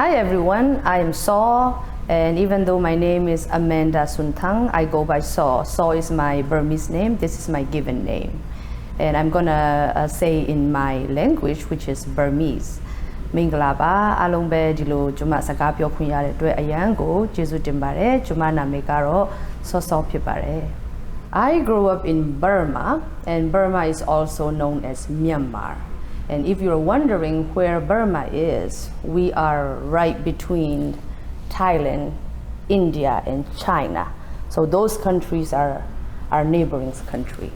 Hi everyone, I am Saw, and even though my name is Amanda Suntang, I go by Saw. Saw is my Burmese name, this is my given name. And I'm gonna say in my language, which is Burmese. Mingala ba, along be dilo juma saka pyo khun ya de atwet ayan ko jesu tin pare. Juma name karo Saw Saw phit pare. I grew up in Burma, and Burma is also known as Myanmar. And if you're wondering where Burma is, we are right between Thailand, India, and China. So those countries are our neighboring country.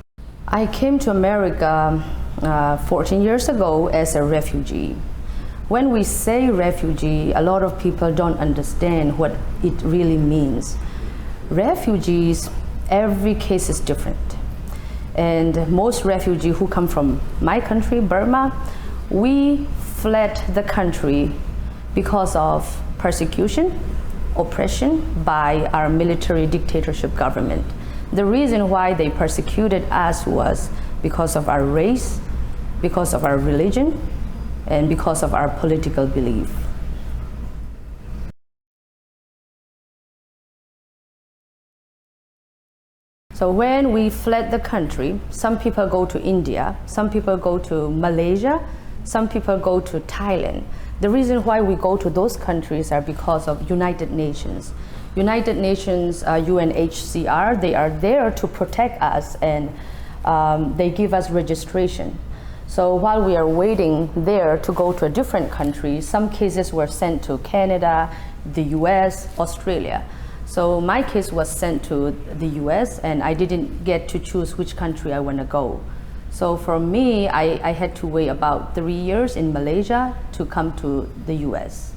I came to America 14 years ago as a refugee. When we say refugee, a lot of people don't understand what it really means. Refugees, every case is different. And most refugees who come from my country, Burma, we fled the country because of persecution, oppression by our military dictatorship government. The reason why they persecuted us was because of our race, because of our religion, and because of our political belief. So when we fled the country, some people go to India, some people go to Malaysia, some people go to Thailand. The reason why we go to those countries are because of United Nations. United Nations, UNHCR, they are there to protect us, and they give us registration. So while we are waiting there to go to a different country, some cases were sent to Canada, the US, Australia. So my case was sent to the US, and I didn't get to choose which country I want to go. So for me, I had to wait about 3 years in Malaysia to come to the US.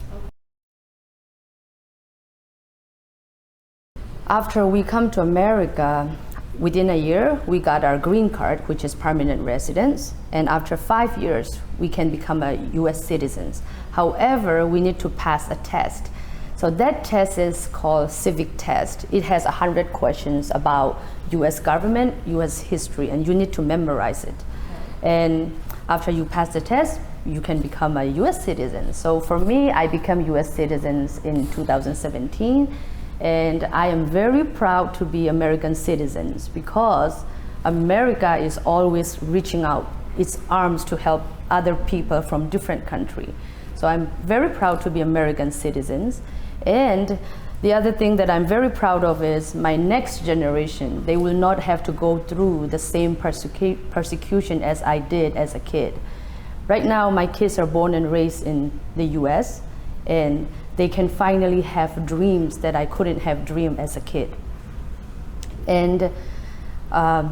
After we come to America, within a year, we got our green card, which is permanent residence. And after 5 years, we can become a US citizens. However, we need to pass a test. So that test is called civic test. It has 100 questions about US government, US history, and you need to memorize it. And after you pass the test, you can become a US citizen. So for me, I became US citizens in 2017, and I am very proud to be American citizens because America is always reaching out its arms to help other people from different countries. So I'm very proud to be American citizens. And the other thing that I'm very proud of is my next generation, they will not have to go through the same persecution as I did as a kid. Right now, my kids are born and raised in the US, and they can finally have dreams that I couldn't have dreamed as a kid. And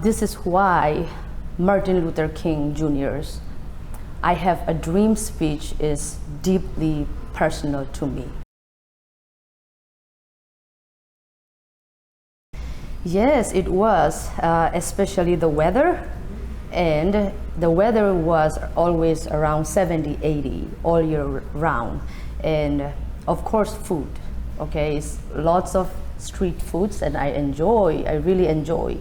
this is why Martin Luther King Jr.'s I Have a Dream speech is deeply personal to me. Yes, it was, especially the weather. And the weather was always around 70, 80 all year round. And of course, food, okay? It's lots of street foods, and I really enjoy.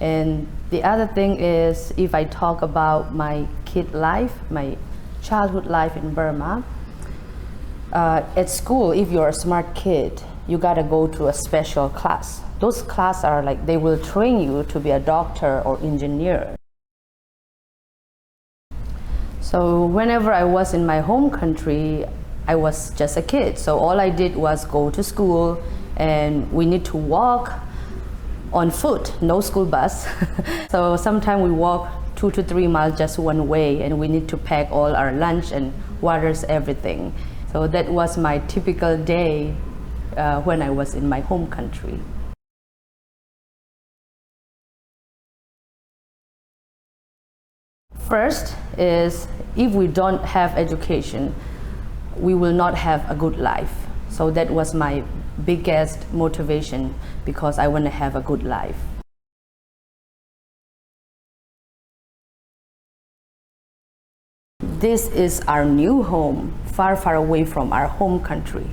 And the other thing is, if I talk about my kid life, my childhood life in Burma, at school, if you're a smart kid, you gotta go to a special class. Those classes are like, they will train you to be a doctor or engineer. So whenever I was in my home country, I was just a kid. So all I did was go to school, and we need to walk on foot, no school bus. So sometimes we walk 2 to 3 miles just one way, and we need to pack all our lunch and waters, everything. So that was my typical day when I was in my home country. First is, if we don't have education, we will not have a good life. So that was my biggest motivation, because I want to have a good life. This is our new home, far, far away from our home country.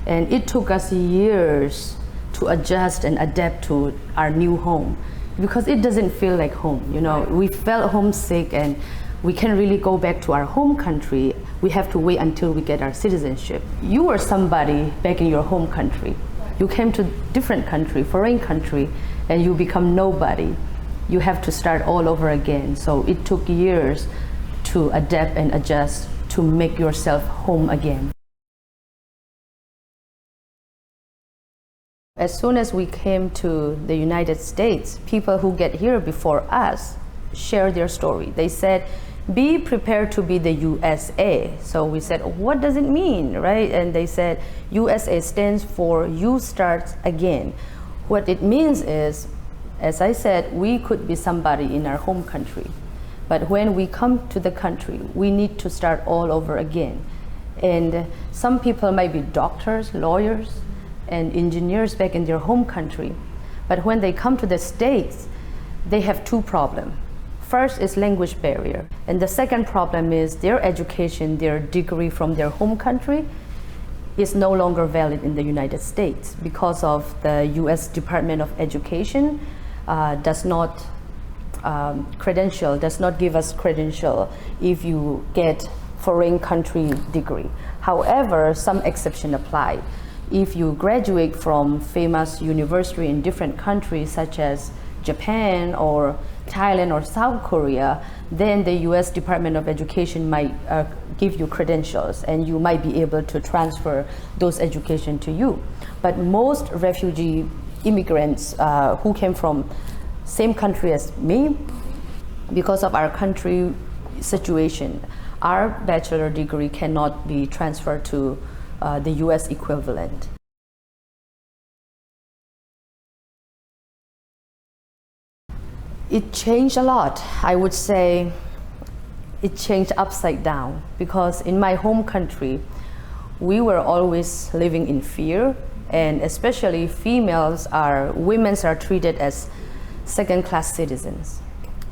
And it took us years to adjust and adapt to our new home, because it doesn't feel like home. You know, we felt homesick, and we can't really go back to our home country. We have to wait until we get our citizenship. You were somebody back in your home country. You came to different country, foreign country, and you become nobody. You have to start all over again. So it took years to adapt and adjust to make yourself home again. As soon as we came to the United States, people who get here before us share their story. They said, be prepared to be the USA. So we said, what does it mean, right? And they said, USA stands for you start again. What it means is, as I said, we could be somebody in our home country. But when we come to the country, we need to start all over again. And some people might be doctors, lawyers, and engineers back in their home country. But when they come to the States, they have two problems. First is language barrier. And the second problem is their education, their degree from their home country is no longer valid in the United States because of the US Department of Education does not give us credential if you get foreign country degree. However, some exception apply. If you graduate from famous university in different countries such as Japan or Thailand or South Korea, then the US Department of Education might give you credentials and you might be able to transfer those education to you. But most refugee immigrants who came from same country as me, because of our country situation, our bachelor degree cannot be transferred to the US equivalent. It changed a lot. I would say it changed upside down because in my home country, we were always living in fear, and especially women are treated as second-class citizens.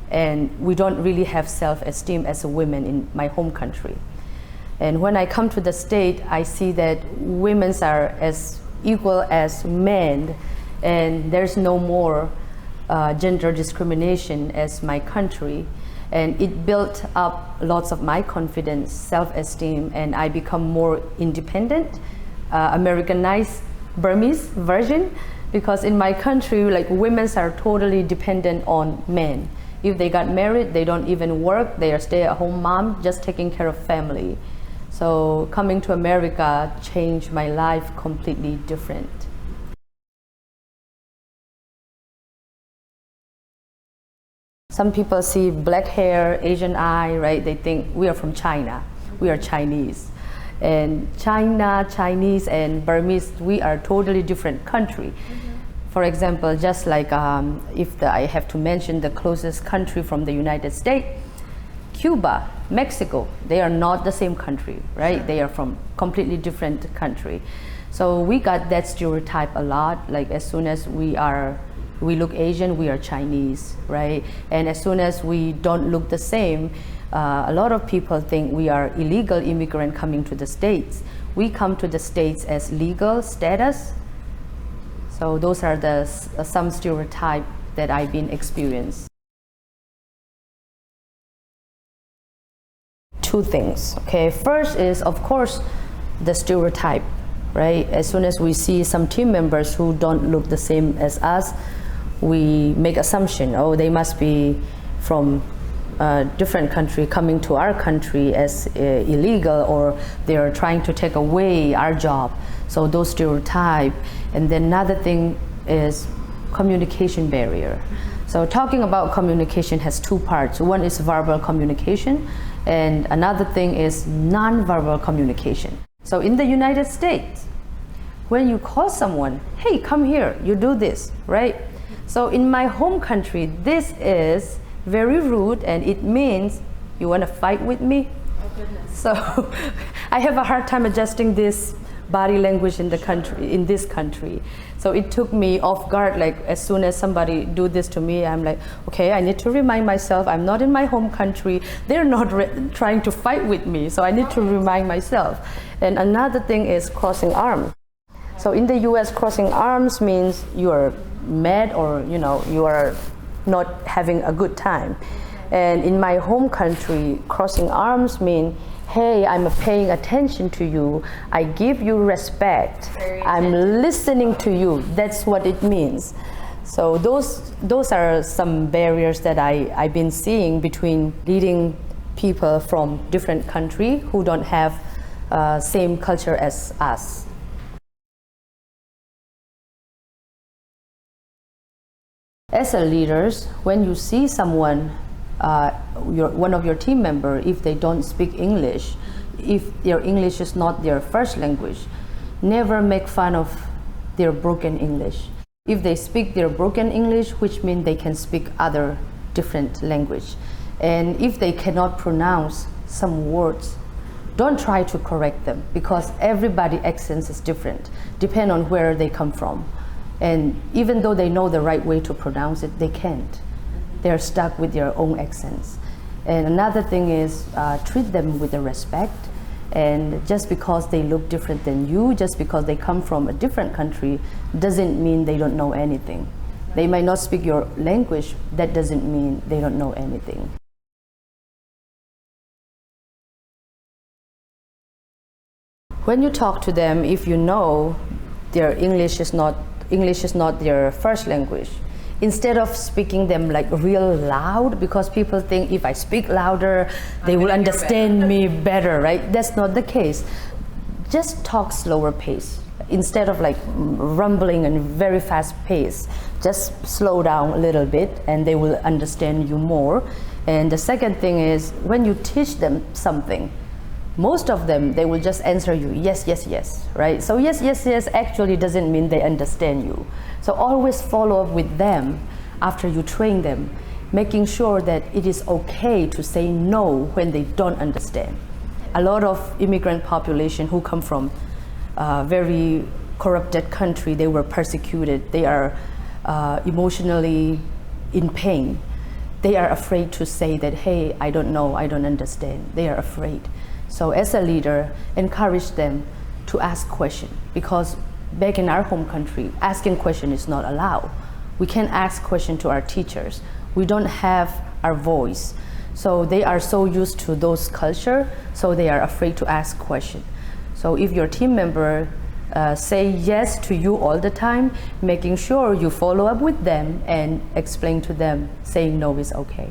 And we don't really have self-esteem as a woman in my home country. And when I come to the state, I see that women are as equal as men, and there's no more gender discrimination as my country. And it built up lots of my confidence, self-esteem, and I become more independent, Americanized Burmese version, because in my country, like, women are totally dependent on men. If they got married, they don't even work, they are stay-at-home mom, just taking care of family. So coming to America changed my life completely different. Some people see black hair, Asian eye, right? They think we are from China, we are Chinese. And China, Chinese, and Burmese, we are totally different country. For example, just like I have to mention the closest country from the United States, Cuba, Mexico, they are not the same country, right? Sure. They are from completely different country. So we got that stereotype a lot, like as soon as we look Asian, we are Chinese, right? And as soon as we don't look the same, a lot of people think we are illegal immigrant coming to the States. We come to the States as legal status. So those are some stereotypes that I've been experienced. Two things, okay? First is, of course, the stereotype, right? As soon as we see some team members who don't look the same as us, we make assumption, oh, they must be from a different country coming to our country as illegal, or they're trying to take away our job. So those stereotypes. And then another thing is communication barrier. So talking about communication has two parts. One is verbal communication, and another thing is non-verbal communication. So in the United States, when you call someone, hey, come here, you do this, right? So in my home country, this is very rude, and it means you want to fight with me. Oh, goodness. So I have a hard time adjusting this body language in this country. So it took me off guard. Like, as soon as somebody do this to me, I'm like, okay, I need to remind myself I'm not in my home country. They're not trying to fight with me. So I need to remind myself. And another thing is crossing arms. So in the US, crossing arms means you are mad, or you are not having a good time. And in my home country, crossing arms mean, hey, I'm paying attention to you. I give you respect. I'm listening to you. That's what it means. So those are some barriers that I've been seeing between leading people from different countries who don't have same culture as us. As a leaders, when you see someone, one of your team member, if they don't speak English, if their English is not their first language, never make fun of their broken English. If they speak their broken English, which means they can speak other different language. And if they cannot pronounce some words, don't try to correct them, because everybody's accent is different, depend on where they come from. And even though they know the right way to pronounce it, they can't. They're stuck with their own accents. And another thing is treat them with the respect. And just because they look different than you, just because they come from a different country, doesn't mean they don't know anything. They might not speak your language, that doesn't mean they don't know anything. When you talk to them, if you know their English is not their first language, instead of speaking them like real loud, because people think if I speak louder, they will understand me better, right? That's not the case. Just talk slower pace. Instead of like rumbling and very fast pace, just slow down a little bit and they will understand you more. And the second thing is, when you teach them something, most of them, they will just answer you, yes, yes, yes, right? So yes, yes, yes actually doesn't mean they understand you. So always follow up with them after you train them, making sure that it is okay to say no when they don't understand. A lot of immigrant population who come from very corrupted country, they were persecuted, they are emotionally in pain. They are afraid to say that, hey, I don't know, I don't understand. They are afraid. So as a leader, encourage them to ask questions, because back in our home country, asking questions is not allowed. We can't ask questions to our teachers. We don't have our voice. So they are so used to those culture, so they are afraid to ask questions. So if your team member say yes to you all the time, making sure you follow up with them and explain to them, saying no is okay.